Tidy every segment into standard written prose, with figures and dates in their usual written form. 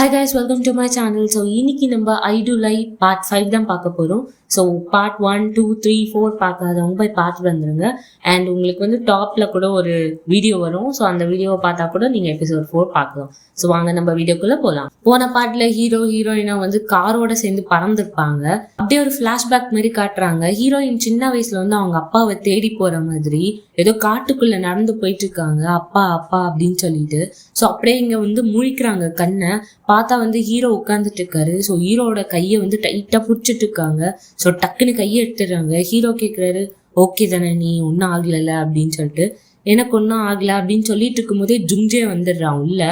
Hi guys, welcome to my channel. So இன்னைக்கு நம்ம I do like part 5 தான் பார்க்க போறோம். ஸோ பார்ட் 1, 2, 3, 4 பார்க்காதவங்க போய் பார்த்து வந்துருங்க. அண்ட் உங்களுக்கு வந்து டாப்ல கூட ஒரு வீடியோ வரும். ஸோ அந்த வீடியோவை பார்த்தா கூட நீங்கள் எபிசோட் 4 பார்க்கலாம். ஸோ வாங்க நம்ம வீடியோக்குள்ளே போகலாம். போன பார்ட்ல ஹீரோயினா வந்து காரோட சேர்ந்து பறந்துருப்பாங்க. அப்படியே ஒரு ஃப்ளாஷ்பேக் மாதிரி காட்டுறாங்க. ஹீரோயின் சின்ன வயசுல வந்து அவங்க அப்பாவை தேடி போற மாதிரி ஏதோ காட்டுக்குள்ள நடந்து போயிட்டு இருக்காங்க. அப்பா அப்பா அப்படின்னு சொல்லிட்டு. ஸோ அப்படியே இங்க வந்து முழிக்கிறாங்க கண்ணை பார்த்தா வந்து ஹீரோ உட்காந்துட்டு இருக்காரு. ஸோ ஹீரோட கையை வந்து டைட்டா பிடிச்சிட்டு இருக்காங்க. ஸோ டக்குன்னு கையை எடுத்துடுறாங்க. ஹீரோ கேட்குறாரு, ஓகே தானே, நீ ஒன்றும் ஆகலைல்ல அப்படின்னு சொல்லிட்டு. எனக்கு ஒன்றும் ஆகலை அப்படின்னு சொல்லிட்டு இருக்கும் போதே ஜுங்ஜே வந்துடுறான் உள்ள.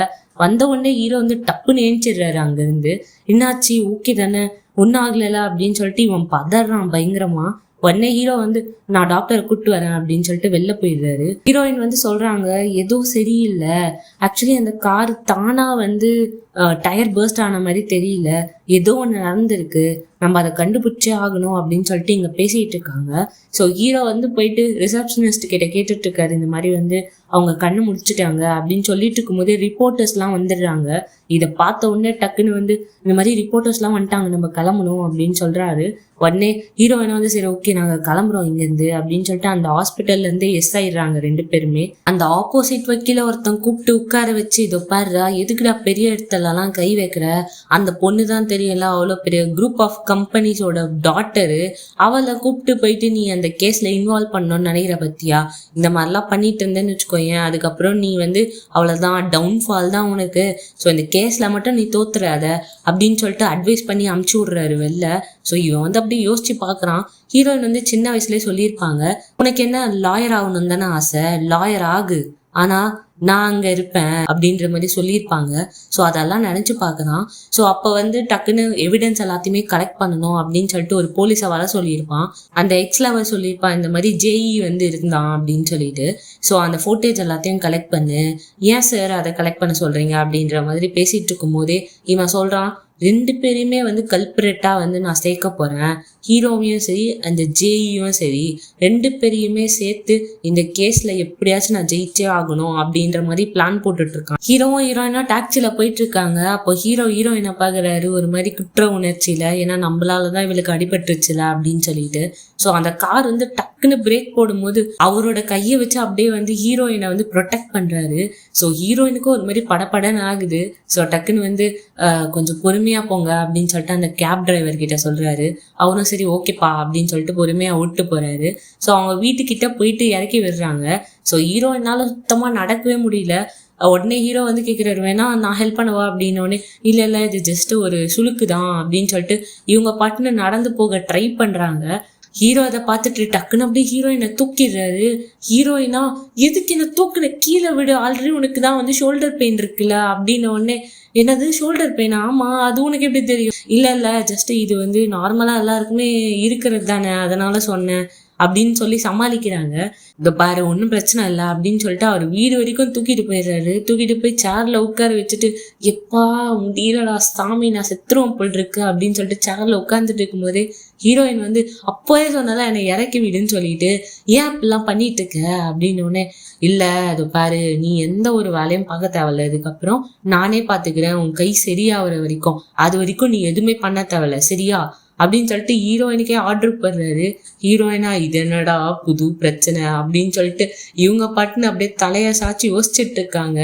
வந்த உடனே ஹீரோ வந்து டப்புன்னு ஏஞ்சிடுறாரு அங்கேருந்து. என்னாச்சு, ஓகே தானே, ஒன்றும் ஆகலைல்ல அப்படின்னு சொல்லிட்டு இவன் பதறான் பயங்கரமா. உடனே ஹீரோ வந்து நான் டாக்டரை கூப்பிட்டு வரேன் அப்படின்னு சொல்லிட்டு வெளில போயிடுறாரு. ஹீரோயின் வந்து சொல்றாங்க, ஏதோ சரியில்லை, ஆக்சுவலி அந்த கார் தானா வந்து டயர் பர்ஸ்ட் ஆன மாதிரி தெரியல, ஏதோ ஒன்று நடந்திருக்கு, நம்ம அதை கண்டுபிடிச்சே ஆகணும் அப்படின்னு சொல்லிட்டு இங்கே பேசிகிட்டு இருக்காங்க. ஸோ ஹீரோ வந்து போயிட்டு ரிசப்ஷனிஸ்ட் கிட்ட கேட்டுட்டு இருக்காரு, இந்த மாதிரி வந்து அவங்க கண்ணு முடிச்சுட்டாங்க அப்படின்னு சொல்லிட்டு இருக்கும்போதே ரிப்போர்ட்டர்ஸ்லாம் வந்துடுறாங்க. இதை பார்த்த உடனே டக்குன்னு வந்து இந்த மாதிரி ரிப்போர்ட்டர்ஸ்லாம் வந்துட்டாங்க, நம்ம கிளம்பணும் அப்படின்னு சொல்றாரு. உடனே ஹீரோயினை வந்து சரி ஓகே நாங்கள் கிளம்புறோம் இங்கேருந்து அப்படின்னு சொல்லிட்டு அந்த ஹாஸ்பிட்டல்லேருந்து எஸ் ஆயிடுறாங்க ரெண்டு பேருமே. அந்த ஆப்போசிட் வக்கீல ஒருத்தன் கூப்பிட்டு உட்கார வச்சு, இதோ பாருடா, எதுக்குடா பெரிய இடத்துலலாம் கை வைக்கிற, அந்த பொண்ணு தான் தெரியல, அவ்வளோ பெரிய குரூப் ஆஃப் கம்பெனிஸோட டாட்டரு, அவளை கூப்பிட்டு போயிட்டு நீ அந்த கேஸ்ல இன்வால்வ் பண்ணணும்னு நினைக்கிற பத்தியா, இந்த மாதிரிலாம் பண்ணிட்டு இருந்தேன்னு வச்சுக்கோயேன், அதுக்கப்புறம் நீ வந்து அவ்வளோதான், டவுன்ஃபால் தான் உனக்கு, ஸோ இந்த கேஸ்ல மட்டும் நீ தோத்துறாத அப்படின்னு சொல்லிட்டு அட்வைஸ் பண்ணி அமுச்சு விடுறாரு வெளில. ஸோ இவன் வந்து அப்படியே யோசிச்சு பார்க்குறான். ஹீரோயின் வந்து சின்ன வயசுலேயே சொல்லியிருப்பாங்க, உனக்கு என்ன லாயர் ஆகணும்னு தானே ஆசை, லாயர் ஆகு, ஆனா நான் அங்க இருப்பேன் அப்படின்ற மாதிரி சொல்லியிருப்பாங்க. ஸோ அதெல்லாம் நினைச்சு பார்க்கறான். ஸோ அப்போ வந்து டக்குன்னு எவிடன்ஸ் எல்லாத்தையுமே கலெக்ட் பண்ணணும் அப்படின்னு சொல்லிட்டு ஒரு போலீஸை வர சொல்லியிருப்பான். அந்த எக்ஸ்லவர் சொல்லியிருப்பான், இந்த மாதிரி ஜேஇ வந்து இருந்தான் அப்படின்னு சொல்லிட்டு. ஸோ அந்த ஃபோட்டேஜ் எல்லாத்தையும் கலெக்ட் பண்ணு, ஏன் சார் அதை கலெக்ட் பண்ண சொல்றீங்க அப்படின்ற மாதிரி பேசிட்டு இருக்கும் போதே இவன் சொல்றான், ரெண்டு பேரையுமே வந்து கல்பரேட்டா வந்து நான் சேர்க்க போறேன், ஹீரோவையும் சரி அந்த ஜேஇயும் சரி, ரெண்டு பேரையுமே சேர்த்து இந்த கேஸ்ல எப்படியாச்சும் நான் ஜெயிச்சே ஆகணும் அப்படின்ற மாதிரி பிளான் போட்டுட்டு இருக்கான். ஹீரோவும் ஹீரோயினா டாக்ஸில போயிட்டு இருக்காங்க. அப்போ ஹீரோயினை பாக்குறாரு ஒரு மாதிரி குற்ற உணர்ச்சியில, ஏன்னா நம்மளாலதான் இவளுக்கு அடிபட்டுருச்சுல அப்படின்னு சொல்லிட்டு. ஸோ அந்த கார் வந்து டக்குன்னு பிரேக் போடும்போது அவரோட கையை வச்சு அப்படியே வந்து ஹீரோயினை வந்து ப்ரொடெக்ட் பண்றாரு. ஸோ ஹீரோயினுக்கும் ஒரு மாதிரி படப்படன்னு ஆகுது. ஸோ டக்குன்னு வந்து கொஞ்சம் பொறுமையா போங்க அப்படின்னு சொல்லிட்டு அந்த கேப் டிரைவர் கிட்ட சொல்றாரு. அவனும் சரி ஓகேப்பா அப்படின்னு சொல்லிட்டு பொறுமையா விட்டு போறாரு. ஸோ அவங்க வீட்டுக்கிட்ட போயிட்டு இறக்கி விடுறாங்க. ஸோ ஹீரோயினால சுத்தமா நடக்கவே முடியல. உடனே ஹீரோ வந்து கேட்குறாரு, வேணா நான் ஹெல்ப் பண்ணவா அப்படின்னோடனே, இல்லை இல்லை இது ஜஸ்ட் ஒரு சுளுக்கு தான் அப்படின்னு சொல்லிட்டு இவங்க பாட்டுன்னு நடந்து போக ட்ரை பண்றாங்க. ஹீரோ அதை பார்த்துட்டு டக்குன்னு அப்படியே ஹீரோயினை தூக்கிடுறாரு. ஹீரோயினா, எதுக்கு என்ன தூக்குன, கீழே விடு, ஆல்ரெடி உனக்கு தான் வந்து ஷோல்டர் பெயின் இருக்குல்ல அப்படின்ன உடனே, என்னது ஷோல்டர் பெயின், ஆமா அது உனக்கு எப்படி தெரியும், இல்லை ஜஸ்ட் இது வந்து நார்மலா எல்லாருக்குமே இருக்கிறது தானே அதனால சொன்னேன் அப்படின்னு சொல்லி சமாளிக்கிறாங்க. இந்த பாரு ஒன்றும் பிரச்சனை இல்லை அப்படின்னு சொல்லிட்டு அவர் வீடு வரைக்கும் தூக்கிட்டு போயிடுறாரு. தூக்கிட்டு போய் சேர்ல உட்கார வச்சுட்டு, எப்பா முடியலடா சாமி, நான் செத்துருவோம் போல் இருக்கு அப்படின்னு சொல்லிட்டு சேர்ல உட்காந்துட்டு இருக்கும்போதே ஹீரோயின் வந்து அப்போயே சொன்னதான் என்னை இறக்கி விடுன்னு சொல்லிட்டு, ஏன் அப்படிலாம் பண்ணிட்டு இருக்க அப்படின்னு உடனே, இல்லை அது பாரு நீ எந்த ஒரு வேலையும் பார்க்க தேவையில்ல, இதுக்கப்புறம் நானே பார்த்துக்கிறேன், உன் கை சரியாகிற வரைக்கும், அது வரைக்கும் நீ எதுவுமே பண்ண தேவையில்ல சரியா அப்படின்னு சொல்லிட்டு ஹீரோயினுக்கே ஆர்டர் பண்றாரு. ஹீரோயினா, இது என்னடா புது பிரச்சனை அப்படின்னு சொல்லிட்டு இவங்க பாட்டுன்னு அப்படியே தலைய சாச்சி யோசிச்சுட்டு இருக்காங்க.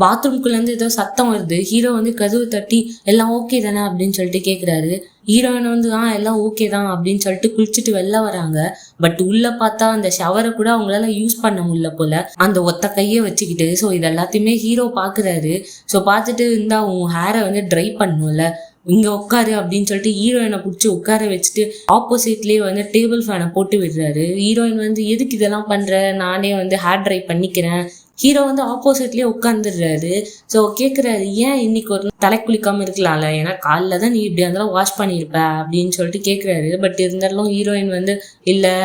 பாத்ரூம்குள்ள இருந்து ஏதோ சத்தம் வருது. ஹீரோ வந்து கதவு தட்டி எல்லாம் ஓகே தானே அப்படின்னு சொல்லிட்டு கேட்குறாரு. ஹீரோயின் வந்து எல்லாம் ஓகே தான் அப்படின்னு சொல்லிட்டு குளிச்சுட்டு வெளில வராங்க. பட் உள்ள பார்த்தா அந்த ஷவரை கூட அவங்களால யூஸ் பண்ண முடியல போல, அந்த ஒத்த கையை வச்சுக்கிட்டு. ஸோ இது எல்லாத்தையுமே ஹீரோ பாக்குறாரு. ஸோ பார்த்துட்டு இருந்தா உன் ஹேரை வந்து ட்ரை பண்ணும்ல, இங்க உட்காரு அப்படின்னு சொல்லிட்டு ஹீரோயினை பிடிச்சி உட்கார வச்சுட்டு ஆப்போசிட்லயே வந்து டேபிள் ஃபேனை போட்டு விடுறாரு. ஹீரோயின் வந்து எதுக்கு இதெல்லாம் பண்ற, நானே வந்து ஹேர் ட்ரை பண்ணிக்கிறேன். ஹீரோ வந்து ஆப்போசிட்லயே உட்காந்துடுறாரு. ஸோ கேட்குறாரு, ஏன் இன்னைக்கு ஒரு தலை குளிக்காம இருக்கலாம்ல, ஏன்னா காலைல தான் நீ இப்படியா இருந்தாலும் வாஷ் பண்ணியிருப்ப அப்படின்னு சொல்லிட்டு கேட்குறாரு. பட் இருந்தாலும் ஹீரோயின் வந்து இல்லை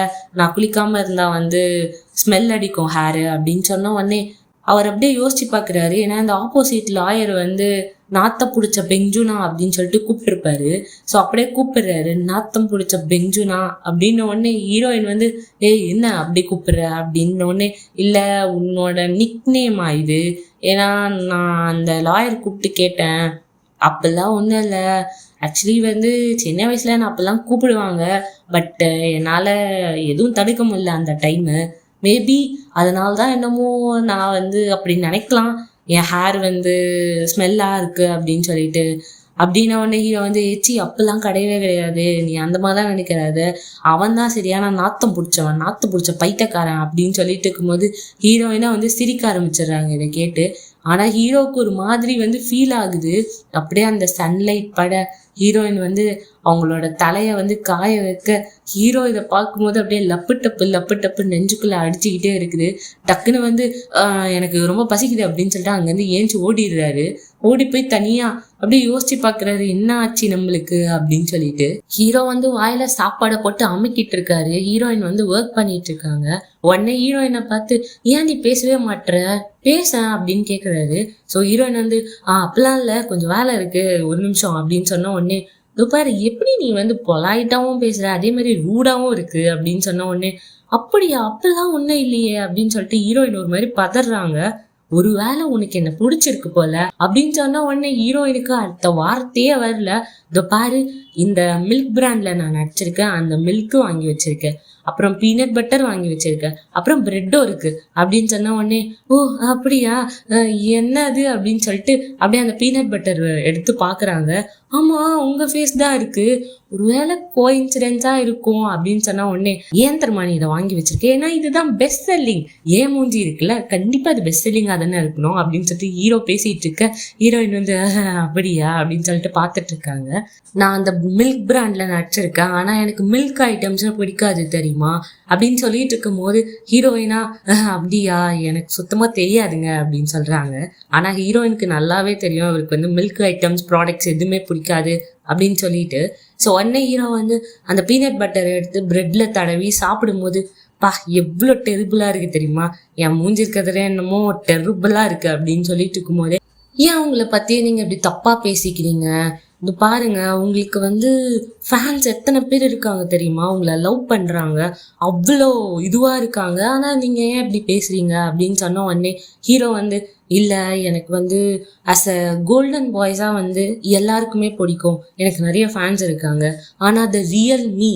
நான் குளிக்காம இருந்தா வந்து ஸ்மெல் அடிக்கும் ஹேரு அப்படின்னு சொன்ன உடனே அவர் அப்படியே யோசிச்சு பாக்குறாரு. ஏன்னா இந்த ஆப்போசிட் லாயர் வந்து நாத்தம் பிடிச்ச பெஞ்சுனா அப்படின்னு சொல்லிட்டு கூப்பிட்டுருப்பாரு. ஸோ அப்படியே கூப்பிடுறாரு, நாத்தம் பிடிச்ச பெஞ்சுனா அப்படின்ன உடனே ஹீரோயின் வந்து, ஏய் என்ன அப்படி கூப்பிடுற அப்படின்ன உடனே, இல்லை உன்னோட நிக் நேமா இது, ஏன்னா நான் அந்த லாயர் கூப்பிட்டு கேட்டேன், அப்பெல்லாம் ஒன்றும் இல்லை, ஆக்சுவலி வந்து சின்ன வயசுல நான் அப்பெல்லாம் கூப்பிடுவாங்க, பட் என்னால் எதுவும் தடுக்க முடியல அந்த டைமு. மேபி அதனால தான் என்னமோ நான் வந்து அப்படி நினைக்கலாம், என் ஹேர் வந்து ஸ்மெல்லாக இருக்குது அப்படின்னு சொல்லிட்டு. அப்படின்ன உடனே ஹீரோ வந்து ஏச்சி அப்பெல்லாம் கிடையவே கிடையாது, நீ அந்த மாதிரி தான் நினைக்கிறாரு, அவன் தான் சரியான நாத்தம் பிடிச்ச பைத்தியக்காரன் அப்படின்னு சொல்லிட்டு இருக்கும்போது ஹீரோயினா வந்து சிரிக்க ஆரம்பிச்சிடுறாங்க இதை கேட்டு. ஆனால் ஹீரோவுக்கு ஒரு மாதிரி வந்து ஃபீல் ஆகுது. அப்படியே அந்த சன்லைட் பட ஹீரோயின் வந்து அவங்களோட தலையை வந்து காய வைக்க ஹீரோ இதை பார்க்கும்போது அப்படியே லப்பு டப்பு நெஞ்சுக்குள்ளே அடிச்சுக்கிட்டே இருக்குது. டக்குன்னு வந்து எனக்கு ரொம்ப பசிக்குது அப்படின்னு சொல்லிட்டு அங்கேருந்து ஏஞ்சி ஓடிடுறாரு. ஓடி போய் தனியாக அப்படியே யோசிச்சு பார்க்குறாரு, என்ன ஆச்சு நம்மளுக்கு அப்படின்னு சொல்லிட்டு. ஹீரோ வந்து வாயில சாப்பாடை போட்டு அமுக்கிட்டு இருக்காரு, ஹீரோயின் வந்து ஒர்க் பண்ணிட்டு இருக்காங்க. உடனே ஹீரோயினை பார்த்து, ஏன் நீ பேசவே மாட்டுற, பேச அப்படின்னு கேட்குறாரு. ஸோ ஹீரோயின் வந்து அப்பெல்லாம் இல்லை, கொஞ்சம் வேலை இருக்கு, ஒரு நிமிஷம் அப்படின்னு சொன்ன உடனே, பாரு எப்படி நீ வந்து பொலைட்டாவும் பேசுற, அதே மாதிரி ரூடாவும் இருக்கு அப்படின்னு சொன்ன உடனே, அப்படியா அப்பெல்லாம் ஒன்றும் இல்லையே அப்படின்னு சொல்லிட்டு ஹீரோயின் ஒரு மாதிரி பதறாங்க. ஒருவேளை உனக்கு என்ன பிடிச்சிருக்கு போல அப்படின்னு சொன்ன உடனே ஹீரோயினுக்கு அடுத்த வார்த்தையே வரல. இதோ பாரு, இந்த மில்க் பிராண்ட்ல நான் நடிச்சிருக்கேன், அந்த மில்க்கு வாங்கி வச்சிருக்கேன், அப்புறம் பீனட் பட்டர் வாங்கி வச்சிருக்கேன், அப்புறம் பிரெட்டும் இருக்கு அப்படின்னு சொன்ன உடனே, ஓ அப்படியா, என்னது அப்படின்னு சொல்லிட்டு அப்படியே அந்த பீனட் பட்டர் எடுத்து பாக்குறாங்க. ஆமா உங்க ஃபேஸ் தான் இருக்கு, ஒருவேளை கோஇன்சிடென்ஸா இருக்கும் அப்படின்னு சொன்னா உடனே, ஏன் தெரியுமா நீ இதை வாங்கி வச்சிருக்கேன், ஏன்னா இதுதான் பெஸ்ட் செல்லிங், ஏன் மூஞ்சி இருக்குல்ல, கண்டிப்பா அது பெஸ்ட் செல்லிங்கா தானே இருக்கணும் அப்படின்னு சொல்லிட்டு ஹீரோ பேசிட்டு இருக்க. ஹீரோயின் வந்து அப்படியா அப்படின்னு சொல்லிட்டு பார்த்துட்டு இருக்காங்க. நான் அந்த மில்க் பிராண்ட்ல நடிச்சிருக்கேன், ஆனா எனக்கு மில்க் ஐட்டம்ஸ் பிடிக்காது தெரியுமா அப்படின்னு சொல்லிட்டு இருக்கும் போது ஹீரோயினா, அப்படியா எனக்கு சுத்தமா தெரியாதுங்க அப்படின்னு சொல்றாங்க. ஆனா ஹீரோயினுக்கு நல்லாவே தெரியும் அவருக்கு வந்து மில்க் ஐட்டம்ஸ் ப்ராடக்ட்ஸ் எதுவுமே பிடிக்காது அப்படின்னு சொல்லிட்டு. ஸோ உடனே ஹீரோ வந்து அந்த பீனட் பட்டரை எடுத்து பிரெட்ல தடவி சாப்பிடும்போது, பா எவ்வளோ டெரிபிளா இருக்கு தெரியுமா, என் மூஞ்சி இருக்கிறதுல என்னமோ டெரிபிளா இருக்கு அப்படின்னு சொல்லிட்டு இருக்கும்போதே, ஏன் அவங்கள பத்தியே நீங்க இப்படி தப்பா பேசிக்கிறீங்க, இது பாருங்க உங்களுக்கு வந்து ஃபேன்ஸ் எத்தனை பேர் இருக்காங்க தெரியுமா, உங்களை லவ் பண்றாங்க, அவ்வளோ இதுவா இருக்காங்க, ஆனா நீங்க ஏன் இப்படி பேசுறீங்க அப்படின்னு சொன்ன உடனே ஹீரோ வந்து, இல்லை எனக்கு வந்து அஸ் அ கோல்டன் பாய்ஸாக வந்து எல்லாருக்குமே பிடிக்கும், எனக்கு நிறைய ஃபேன்ஸ் இருக்காங்க, ஆனால் த ரியல் மீ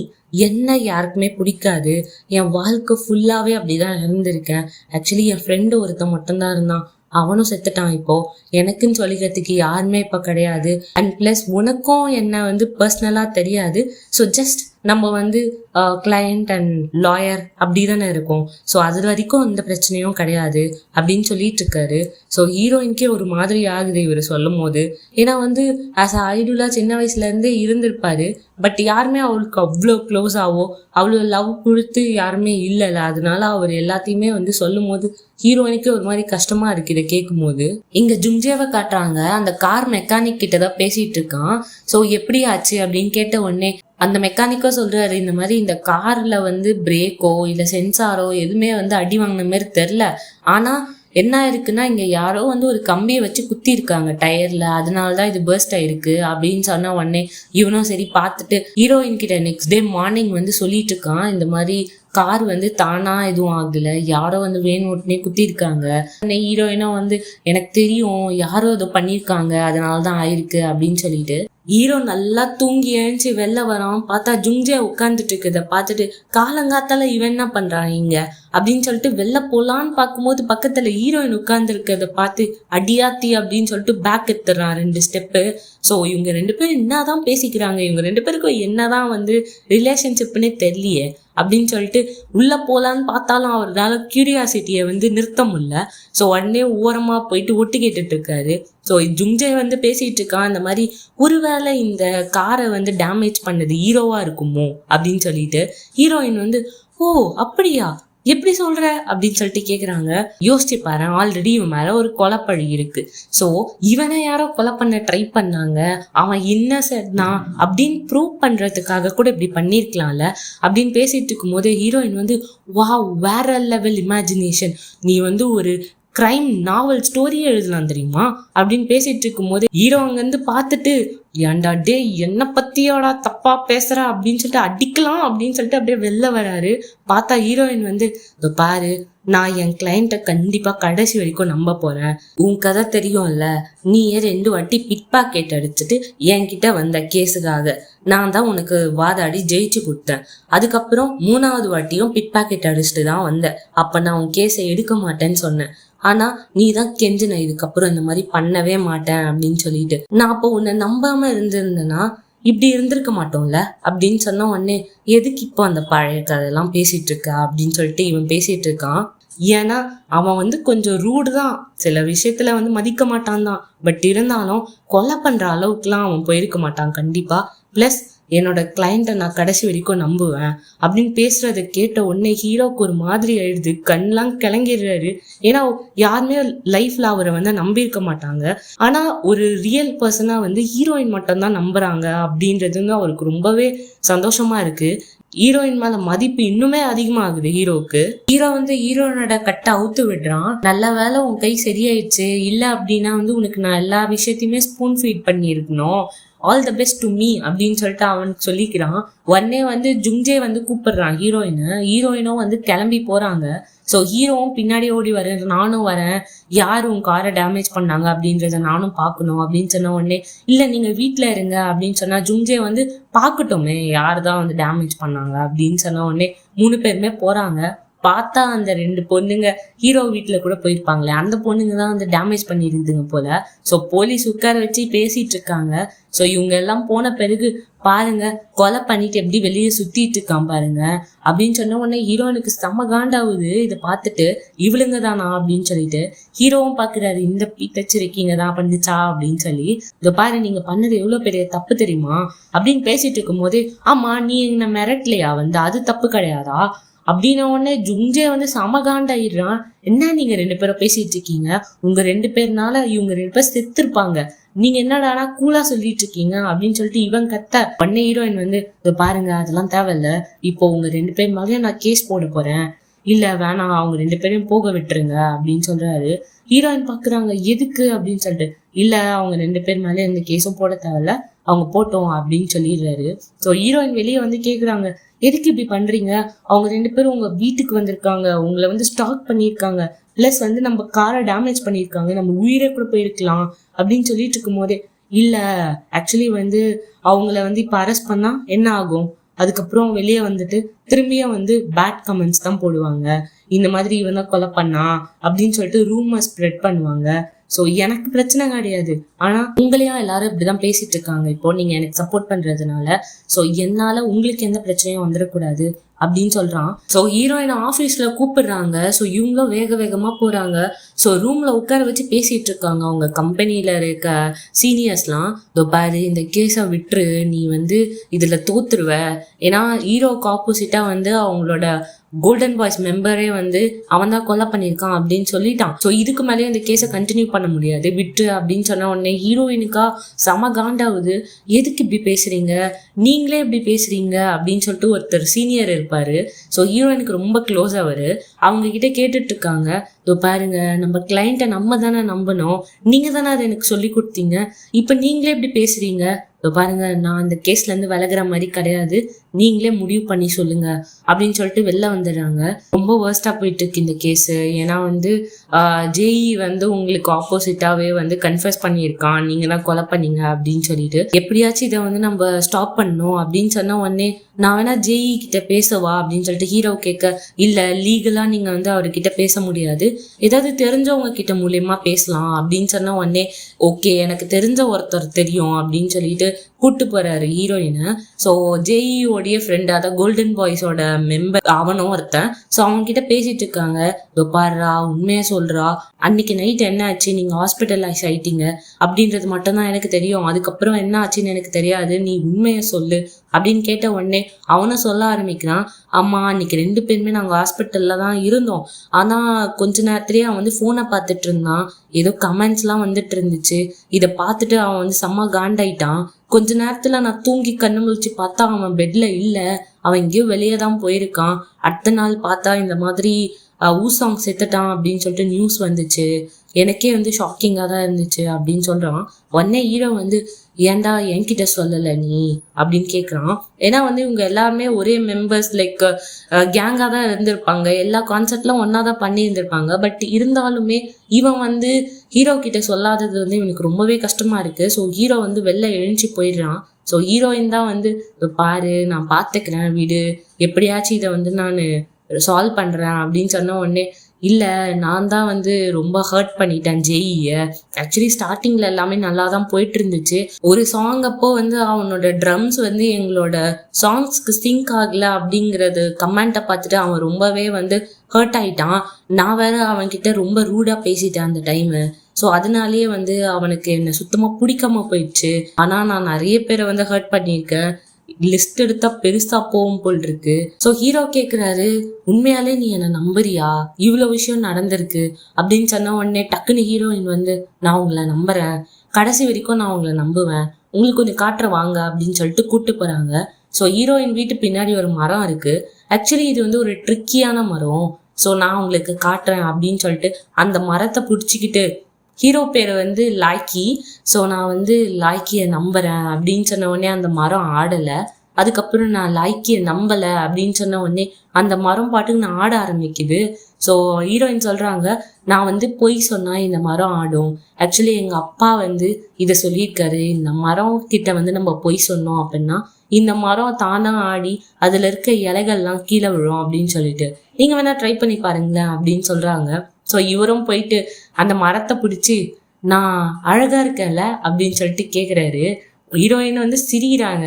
என்ன யாருக்குமே பிடிக்காது, என் வாழ்க்கை ஃபுல்லாகவே அப்படிதான் இருந்திருக்கேன். ஆக்சுவலி என் ஃப்ரெண்டு ஒருத்தன் மட்டும்தான் இருந்தான், அவனும் செத்துட்டான், இப்போ எனக்குன்னு சொல்லிக்கிறதுக்கு யாருமே இப்போ கிடையாது, அண்ட் ப்ளஸ் உனக்கும் என்ன வந்து பர்சனலாக தெரியாது, ஸோ ஜஸ்ட் நம்ம வந்து கிளையண்ட் அண்ட் லாயர் அப்படி தானே இருக்கும், ஸோ அது வரைக்கும் எந்த பிரச்சனையும் கிடையாது அப்படின்னு சொல்லிட்டு இருக்காரு. ஸோ ஹீரோயின்கே ஒரு மாதிரி ஆகுது இவர் சொல்லும் போது. ஏன்னா வந்து ஆஸ் அ ஐடலாக சின்ன வயசுலேருந்தே இருந்திருப்பாரு, பட் யாருமே அவளுக்கு அவ்வளோ க்ளோஸாவோ அவ்வளோ லவ் கொடுத்து யாருமே இல்லைல்ல, அதனால அவர் எல்லாத்தையுமே வந்து சொல்லும் போது ஹீரோயினுக்கே ஒரு மாதிரி கஷ்டமா இருக்கு இதை கேட்கும் போது. இங்க ஜுங்ஜேவை காட்டுறாங்க, அந்த கார் மெக்கானிக் கிட்ட தான் பேசிட்டு இருக்கான். ஸோ எப்படி ஆச்சு அப்படின்னு கேட்ட உடனே அந்த மெக்கானிக்கோ சொல்றாரு, இந்த மாதிரி இந்த கார்ல வந்து பிரேக்கோ இல்ல சென்சாரோ எதுவுமே வந்து அடி வாங்கின மாதிரி தெரில, ஆனா என்ன இருக்குன்னா இங்க யாரோ வந்து ஒரு கம்பியை வச்சு குத்தி இருக்காங்க டயர்ல, அதனாலதான் இது பர்ஸ்ட் ஆயிருக்கு அப்படின்னு சொன்ன உடனே இவனும் சரி பார்த்துட்டு ஹீரோயின் கிட்ட நெக்ஸ்ட் டே மார்னிங் வந்து சொல்லிட்டு இருக்கான், இந்த மாதிரி கார் வந்து தானா எதுவும் ஆகல, யாரோ வந்து வேணும்னே குத்தி இருக்காங்க. ஹீரோயினும் வந்து எனக்கு தெரியும் யாரோ ஏதோ பண்ணியிருக்காங்க அதனாலதான் ஆயிருக்கு அப்படின்னு சொல்லிட்டு. ஹீரோ நல்லா தூங்கி எழுந்துச்சு வெளில வரான், பார்த்தா ஜுங்ஜே உட்காந்துட்டு இருக்குத பார்த்துட்டு, காலங்காத்தால இவன் என்ன பண்றான் இங்க அப்படின்னு சொல்லிட்டு வெளில போலான்னு பார்க்கும்போது பக்கத்துல ஹீரோயின் உட்கார்ந்து இருக்கிறத பார்த்து அடியாத்தி அப்படின்னு சொல்லிட்டு பேக் எடுத்துறான் 2 ஸ்டெப்பு. ஸோ இவங்க 2 பேரும் என்னதான் பேசிக்கிறாங்க, இவங்க 2 பேருக்கும் என்னதான் வந்து ரிலேஷன்ஷிப்னே தெரியலையே அப்படின்னு சொல்லிட்டு உள்ள போலான்னு பார்த்தாலும் அவரால் கியூரியாசிட்டியை வந்து நிறுத்த முடியல. ஸோ உடனே ஓரமா போயிட்டு ஒட்டு கேட்டுட்டு இருக்காரு. ஸோ ஜுங்ஜே வந்து பேசிட்டு இருக்கான், இந்த மாதிரி ஒருவேளை இந்த காரை வந்து டேமேஜ் பண்ணது ஹீரோவா இருக்குமோ அப்படின்னு சொல்லிட்டு. ஹீரோயின் வந்து, ஓ அப்படியா எப்படி சொல்ற அப்படின்னு சொல்லிட்டு கேக்குறாங்க. யோசிச்சு பாரு, ஆல்ரெடி இவன் மேல ஒரு கொலைப்பழி இருக்கு, ஸோ இவனை யாரோ கொலை பண்ண ட்ரை பண்ணாங்க, அவன் இன்னசென்ட் தான் அப்படின்னு ப்ரூவ் பண்றதுக்காக கூட இப்படி பண்ணிருக்கலாம்ல அப்படின்னு பேசிட்டு இருக்கும் போது ஹீரோயின் வந்து, வா வேற லெவல் இமேஜினேஷன், நீ வந்து ஒரு கிரைம் நாவல் ஸ்டோரியே எழுதலாம் தெரியுமா அப்படின்னு பேசிட்டு இருக்கும் போது ஹீரோ அங்கிருந்து பார்த்துட்டு ஏன்டா டே என்ன பத்தியோடா தப்பா பேசுற அப்படின்னு சொல்லிட்டு அடிக்கலாம் அப்படின்னு சொல்லிட்டு அப்படியே வெளில வராரு. பார்த்தா ஹீரோயின் வந்து இதோ பாரு, நான் என் கிளைண்ட்டை கண்டிப்பா கடைசி வரைக்கும் நம்ப போறேன். உன் கதை தெரியும்ல, நீயே 2 வாட்டி பிட் பாக்கெட் அடிச்சுட்டு என்கிட்ட வந்த கேஸுக்காக நான் தான் உனக்கு வாதாடி ஜெயிச்சு கொடுத்தேன். அதுக்கப்புறம் 3வது வாட்டியும் பிட் பாக்கெட் அடிச்சுட்டு தான் வந்தேன். அப்ப நான் உன் கேஸை எடுக்க மாட்டேன்னு சொன்னேன். ஆனா நீ தான் கெஞ்சின இதுக்கப்புறம் இந்த மாதிரி பண்ணவே மாட்டேன் அப்படின்னு சொல்லிட்டு. நான் அப்போ உன்னை நம்பாம இருந்திருந்தேன்னா இப்படி இருந்திருக்க மாட்டோம்ல அப்படின்னு சொன்ன உடனே எதுக்கு இப்போ அந்த பழைய கதையெல்லாம் பேசிட்டு இருக்க அப்படின்னு சொல்லிட்டு இவன் பேசிட்டு இருக்கான். ஏன்னா அவன் வந்து கொஞ்சம் ரூடு தான், சில விஷயத்துல வந்து மதிக்க மாட்டான் தான். பட் இருந்தாலும் கொலை பண்ற அளவுக்குலாம் அவன் போயிருக்க மாட்டான் கண்டிப்பா. பிளஸ் என்னோட கிளைண்ட்டை நான் கடைசி வரைக்கும் நம்புவேன் அப்படின்னு பேசுறதை கேட்ட உடனே ஹீரோக்கு ஒரு மாதிரி ஆயிடுது, கண்ணெல்லாம் கிளங்கிடுறாரு. ஏன்னா யாருமே லைஃப்ல அவரை வந்து நம்பியிருக்க மாட்டாங்க. ஆனா ஒரு ரியல் பர்சனா வந்து ஹீரோயின் மட்டும் தான் நம்புறாங்க அப்படின்றது வந்து அவருக்கு ரொம்பவே சந்தோஷமா இருக்கு. ஹீரோயின் மேல மதிப்பு இன்னுமே அதிகமாகுது ஹீரோக்கு. ஹீரோ வந்து ஹீரோனோட கட்டை அவுத்து விடுறான். நல்ல வேலை உன் கை சரியாயிடுச்சு, இல்ல அப்படின்னா வந்து உனக்கு நான் எல்லா விஷயத்தையுமே ஸ்பூன் ஃபீட் பண்ணி இருக்கணும், all the best to me அப்படின்னு சொல்லிட்டு அவனுக்கு சொல்லிக்கிறான். உடனே வந்து ஜுங்ஜே வந்து கூப்பிடுறான் ஹீரோயினும் வந்து கிளம்பி போறாங்க. ஸோ ஹீரோவும் பின்னாடி ஓடி வரேன், நானும் வரேன், யார் உன் காரை டேமேஜ் பண்ணாங்க அப்படின்றத நானும் பார்க்கணும் அப்படின்னு சொன்ன உடனே இல்லை நீங்கள் வீட்டில் இருங்க அப்படின்னு சொன்னா ஜுங்ஜே வந்து பார்க்கட்டுமே யார் தான் வந்து டேமேஜ் பண்ணாங்க அப்படின்னு சொன்ன உடனே 3 பேருமே போறாங்க. பார்த்தா அந்த 2 பொண்ணுங்க ஹீரோ வீட்டுல கூட போயிருப்பாங்களே அந்த பொண்ணுங்க தான் வந்து டேமேஜ் பண்ணிருக்குதுங்க போல. ஸோ போலீஸ் உட்கார வச்சு பேசிட்டு இருக்காங்க. ஸோ இவங்க எல்லாம் போன பிறகு பாருங்க கொலை பண்ணிட்டு எப்படி வெளியே சுத்திட்டு இருக்கான் பாருங்க அப்படின்னு சொன்ன உடனே ஹீரோனுக்கு செம்ம காண்டாவுது. இதை பார்த்துட்டு இவளுங்க தானா அப்படின்னு சொல்லிட்டு ஹீரோவும் பாக்குறாரு, இந்த பிச்சரிக்கீங்க தான் பண்ணிச்சா அப்படின்னு சொல்லி. இதை பாரு நீங்க பண்ணது எவ்வளவு பெரிய தப்பு தெரியுமா அப்படின்னு பேசிட்டு இருக்கும் போதே ஆமா நீ என்ன மிரட்டலையா வந்து அது தப்பு கிடையாதா அப்படின்ன உடனே ஜுங்ஜே வந்து சமகாண்டாயிடுறான். என்ன நீங்க 2 பேரும் பேசிட்டு இருக்கீங்க, உங்க 2 பேர்னால இவங்க 2 பேர் செத்துருப்பாங்க, நீங்க என்னடானா கூலா சொல்லிட்டு இருக்கீங்க அப்படின்னு சொல்லிட்டு இவன் கத்த பண்ண ஹீரோயின் வந்து பாருங்க அதெல்லாம் தேவையில்ல, இப்போ உங்க 2 பேர் மேலேயும் நான் கேஸ் போட போறேன், இல்ல வேணாம் அவங்க 2 பேரையும் போக விட்டுருங்க அப்படின்னு சொல்றாரு. ஹீரோயின் பாக்குறாங்க எதுக்கு அப்படின்னு சொல்லிட்டு, இல்ல அவங்க 2 பேர் மேலே எந்த கேஸும் போட தேவையில்ல, அவங்க போட்டோம் அப்படின்னு சொல்லிடுறாரு. ஸோ ஹீரோயின் வெளியே வந்து கேக்குறாங்க எதுக்கு இப்படி பண்றீங்க, அவங்க 2 பேரும் உங்க வீட்டுக்கு வந்திருக்காங்க, உங்களை வந்து ஸ்டாக் பண்ணியிருக்காங்க, பிளஸ் வந்து நம்ம காரை டேமேஜ் பண்ணியிருக்காங்க, நம்ம உயிரை கூட போயிருக்கலாம் அப்படின்னு சொல்லிட்டு இருக்கும் போதே இல்ல ஆக்சுவலி வந்து அவங்கள வந்து இப்ப அரெஸ்ட் பண்ணா என்ன ஆகும், அதுக்கப்புறம் வெளியே வந்துட்டு திரும்பியும் வந்து பேட் கமெண்ட்ஸ் தான் போடுவாங்க, இந்த மாதிரி இவன் தான் கொலை பண்ணா அப்படின்னு சொல்லிட்டு ரூமர் ஸ்ப்ரெட் பண்ணுவாங்க. ஸோ எனக்கு பிரச்சனை கிடையாது, ஆனா உங்களையும் எல்லாரும் இப்படிதான் பேசிட்டு இருக்காங்க இப்போ நீங்க எனக்கு சப்போர்ட் பண்றதுனால, ஸோ என்னால உங்களுக்கு எந்த பிரச்சனையும் வந்துடக்கூடாது அப்படின்னு சொல்றான். ஸோ ஹீரோயின் ஆஃபீஸ்ல கூப்பிடுறாங்க. ஸோ இவங்களும் வேக வேகமா போறாங்க. ஸோ ரூம்ல உட்கார வச்சு பேசிட்டு இருக்காங்க அவங்க கம்பெனில இருக்க சீனியர்ஸ்லாம். பாரு இந்த கேஸை விட்டுரு, நீ வந்து இதுல தோத்துருவ, ஏன்னா ஹீரோக்கு ஆப்போசிட்டா வந்து அவங்களோட கோல்டன் பாய்ஸ் மெம்பரே வந்து அவன் தான் கொலை பண்ணியிருக்கான் அப்படின்னு சொல்லிட்டான். ஸோ இதுக்கு மேலேயும் இந்த கேஸை கண்டினியூ பண்ண முடியாது, விட்டு அப்படின்னு சொன்ன உடனே ஹீரோயினுக்கா செம காண்டாவுது. எதுக்கு இப்படி பேசுறீங்க, நீங்களே இப்படி பேசுறீங்க அப்படின்னு சொல்லிட்டு ஒருத்தர் சீனியர் இருப்பாரு. ஸோ ஹீரோயினுக்கு ரொம்ப க்ளோஸ் அவரு. அவங்க கிட்ட கேட்டுட்டு இருக்காங்க, பாருங்க நம்ம கிளைண்ட்டை நம்ம தானே நம்பணும், நீங்க தானே அதை எனக்கு சொல்லி கொடுத்தீங்க, இப்ப நீங்களே இப்படி பேசுறீங்க, பாருங்க நான் இந்த கேஸ்ல இருந்து விலகுற மாதிரி கிடையாது, நீங்களே முடிவு பண்ணி சொல்லுங்க அப்படின்னு சொல்லிட்டு வெளில வந்துடுறாங்க. ரொம்ப வேர்ஸ்டா போயிட்டு இருக்கு இந்த கேஸ். ஏன்னா வந்து ஜேஇ வந்து உங்களுக்கு ஆப்போசிட்டாவே வந்து கன்ஃபஸ் பண்ணியிருக்கான், நீங்க தான் கொலை பண்ணீங்க அப்படின்னு சொல்லிட்டு, எப்படியாச்சும் இதை வந்து நம்ம ஸ்டாப் பண்ணணும் அப்படின்னு சொன்ன உடனே நான் வேணா ஜேஇ கிட்ட பேசவா அப்படின்னு சொல்லிட்டு ஹீரோ கேட்க, இல்ல லீகலா நீங்க வந்து அவர்கிட்ட பேச முடியாது, ஏதாவது தெரிஞ்சவங்க கிட்ட மூலியமா பேசலாம் அப்படின்னு சொன்ன உடனே ஓகே எனக்கு தெரிஞ்ச ஒருத்தர் தெரியும் அப்படின்னு சொல்லிட்டு கூட்டு போறாரு ஹீரோயினை. ஸோ ஜேஇயோடைய ஃப்ரெண்ட், அதாவது கோல்டன் பாய்ஸோட மெம்பர் அவனும் ஒருத்தன். ஸோ அவங்க கிட்ட பேசிட்டு இருக்காங்க, பாருடா உண்மையா சொல்றா, அன்னைக்கு நைட் என்ன ஆச்சு, நீங்க ஹாஸ்பிட்டலைஸ் ஆயிட்டீங்க அப்படின்றது மட்டும் தான் எனக்கு தெரியும், அதுக்கப்புறம் என்ன ஆச்சுன்னு எனக்கு தெரியாது, நீ உண்மையை சொல்லு அப்படின்னு கேட்ட உடனே அவனும் சொல்ல ஆரம்பிக்கிறான். ஆமா அன்னைக்கு 2 பேருமே நாங்க ஹாஸ்பிட்டல்ல தான் இருந்தோம், ஆனா கொஞ்ச நேரத்திலேயே அவன் வந்து போனை பார்த்துட்டு இருந்தான், ஏதோ கமெண்ட்ஸ் எல்லாம் வந்துட்டு இருந்துச்சு, இதை பார்த்துட்டு அவன் வந்து செம்ம காண்டாயிட்டான். கொஞ்ச நேரத்துல நான் தூங்கி கண்ணு முழிச்சு பார்த்தா அவன் பெட்ல இல்ல, அவன் எங்கேயோ வெளியே தான் போயிருக்கான். அடுத்த நாள் பார்த்தா இந்த மாதிரி ஊசாங் செத்துட்டான் அப்படின்னு சொல்லிட்டு நியூஸ் வந்துச்சு, எனக்கே வந்து ஷாக்கிங்காக தான் இருந்துச்சு அப்படின்னு சொல்கிறான். உடனே ஹீரோ வந்து ஏன்டா என்கிட்ட சொல்லலை நீ அப்படின்னு கேட்குறான். ஏன்னா வந்து இவங்க எல்லாருமே ஒரே மெம்பர்ஸ் லைக் கேங்காக தான் இருந்திருப்பாங்க, எல்லா கான்செப்ட்லாம் ஒன்றா தான் பண்ணியிருந்திருப்பாங்க. பட் இருந்தாலுமே இவன் வந்து ஹீரோ கிட்ட சொல்லாதது வந்து இவனுக்கு ரொம்பவே கஷ்டமாக இருக்குது. ஸோ ஹீரோ வந்து வெளில எழுஞ்சி போயிடுறான். ஸோ ஹீரோயின் தான் வந்து பாரு நான் பார்த்துக்கிறேன் வீடு, எப்படியாச்சும் இதை வந்து நான் சால்வ் பண்ணுறேன் அப்படின்னு சொன்ன உடனே இல்லை நான் தான் வந்து ரொம்ப ஹர்ட் பண்ணிட்டேன் ஜெயியை. ஆக்சுவலி ஸ்டார்டிங்கில் எல்லாமே நல்லா தான் போயிட்டு இருந்துச்சு. ஒரு சாங் அப்போ வந்து அவனோட ட்ரம்ஸ் வந்து எங்களோட சாங்ஸ்க்கு சிங்க் ஆகலை அப்படிங்கிறது கமெண்ட்டை பார்த்துட்டு அவன் ரொம்பவே வந்து ஹர்ட் ஆயிட்டான். நான் வேற அவன்கிட்ட ரொம்ப ரூடாக பேசிட்டேன் அந்த டைமு. ஸோ அதனாலேயே வந்து அவனுக்கு என்னை சுத்தமாக பிடிக்காம போயிடுச்சு. ஆனால் நான் நிறைய பேரை வந்து ஹர்ட் பண்ணியிருக்கேன், லிஸ்ட் எடுத்தா பெருசா போகும் போல் இருக்கு. ஸோ ஹீரோ கேட்குறாரு, உண்மையாலே நீ என்னை நம்புறியா, இவ்வளோ விஷயம் நடந்திருக்கு அப்படின்னு சொன்ன உடனே டக்குன்னு ஹீரோயின் வந்து நான் உங்களை நம்புறேன், கடைசி வரைக்கும் நான் உங்களை நம்புவேன், உங்களுக்கு கொஞ்சம் காட்டுற வாங்க அப்படின்னு சொல்லிட்டு கூப்பிட்டு போறாங்க. ஸோ ஹீரோயின் வீட்டு பின்னாடி ஒரு மரம் இருக்கு. ஆக்சுவலி இது வந்து ஒரு ட்ரிக்கியான மரம். ஸோ நான் உங்களுக்கு காட்டுறேன் அப்படின்னு சொல்லிட்டு அந்த மரத்தை பிடிச்சிக்கிட்டு, ஹீரோ பேர் வந்து லாய்க்கி, ஸோ நான் வந்து லாய்க்கியை நம்புறேன் அப்படின்னு சொன்ன உடனே அந்த மரம் ஆடலை. அதுக்கப்புறம் நான் லாய்க்கியை நம்பலை அப்படின்னு சொன்ன உடனே அந்த மரம் பாட்டுக்கு நான் ஆட ஆரம்பிக்குது. ஸோ ஹீரோயின் சொல்கிறாங்க, நான் வந்து பொய் சொன்னால் இந்த மரம் ஆடும், ஆக்சுவலி எங்கள் அப்பா வந்து இதை சொல்லியிருக்காரு, இந்த மரம் கிட்ட வந்து நம்ம பொய் சொன்னோம் அப்படின்னா இந்த மரம் தானாக ஆடி அதில் இருக்க இலைகள்லாம் கீழே விழும் அப்படின்னு சொல்லிட்டு நீங்கள் வேணால் ட்ரை பண்ணி பாருங்களேன் அப்படின்னு சொல்கிறாங்க. ஸோ இவரும் போயிட்டு அந்த மரத்தை பிடிச்சி நான் அழகாக இருக்கேன்ல அப்படின்னு சொல்லிட்டு கேட்குறாரு. ஹீரோயின் வந்து சிரிக்கிறாங்க.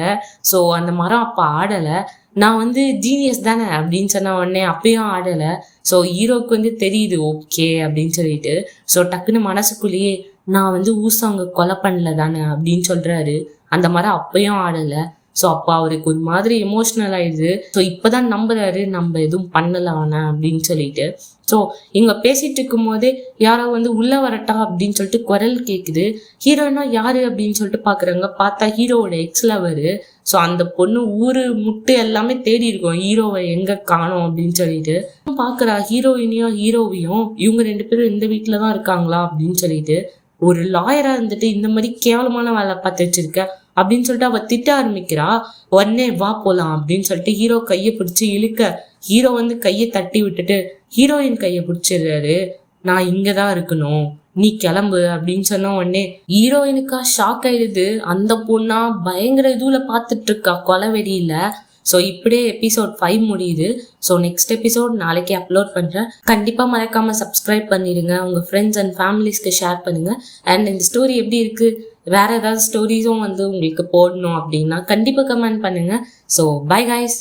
ஸோ அந்த மரம் அப்போ ஆடலை, நான் வந்து ஜீனியஸ் தானே அப்படின்னு சொன்ன உடனே அப்பயும் ஆடலை. ஸோ ஹீரோவுக்கு வந்து தெரியுது ஓகே அப்படின்னு சொல்லிட்டு, ஸோ டக்குன்னு மனசுக்குள்ளேயே நான் வந்து ஊசாங்க கொலை பண்ணல தானே அப்படின்னு சொல்கிறாரு. அந்த மரம் அப்பயும் ஆடலை. ஸோ அப்போ அவருக்கு ஒரு மாதிரி எமோஷ்னல் ஆயிடுது. ஸோ இப்போதான் நம்புறாரு நம்ம எதுவும் பண்ணலான அப்படின்னு சொல்லிட்டு. ஸோ இவங்க பேசிட்டு இருக்கும் போதே யாரோ வந்து உள்ள வரட்டா அப்படின்னு சொல்லிட்டு குரல் கேட்குது. ஹீரோயினா யாரு அப்படின்னு சொல்லிட்டு பாக்குறாங்க. பார்த்தா ஹீரோவோட எக்ஸ் லவர். ஸோ அந்த பொண்ணு ஊரு முட்டு எல்லாமே தேடி இருக்கும் ஹீரோவை எங்க காணோம் அப்படின்னு சொல்லிட்டு பாக்குறா. ஹீரோயினையும் ஹீரோவையும் இவங்க 2 பேரும் இந்த வீட்டுல தான் இருக்காங்களா அப்படின்னு சொல்லிட்டு, ஒரு லாயரா இருந்துட்டு இந்த மாதிரி கேவலமான வேலை பார்த்து வச்சிருக்க அப்படின்னு சொல்லிட்டு அவ திட்ட ஆரம்பிக்கிறா. உடனே வா போலாம் அப்படின்னு சொல்லிட்டு ஹீரோ கையை பிடிச்சி இழுக்க, ஹீரோ வந்து கையை தட்டி விட்டுட்டு ஹீரோயின் கையை பிடிச்சிடுறாரு. நான் இங்கதான் இருக்கணும், நீ கிளம்பு அப்படின்னு சொன்ன உடனே ஹீரோயினுக்கா ஷாக் ஆயிடுது. அந்த பொண்ணா பயங்கர இதுல பார்த்துட்டு இருக்கா கொலவெறியில. ஸோ இப்படியே எபிசோட் 5 முடியுது. ஸோ நெக்ஸ்ட் எபிசோட் நாளைக்கு அப்லோட் பண்ணுறேன். கண்டிப்பாக மறக்காமல் சப்ஸ்கிரைப் பண்ணிடுங்க, உங்கள் ஃப்ரெண்ட்ஸ் அண்ட் ஃபேமிலிஸ்க்கு ஷேர் பண்ணுங்கள். அண்ட் இந்த ஸ்டோரி எப்படி இருக்குது, வேறு ஏதாவது ஸ்டோரிஸும் வந்து உங்களுக்கு போடணும் அப்படின்னா கண்டிப்பாக கமெண்ட் பண்ணுங்கள். So bye guys.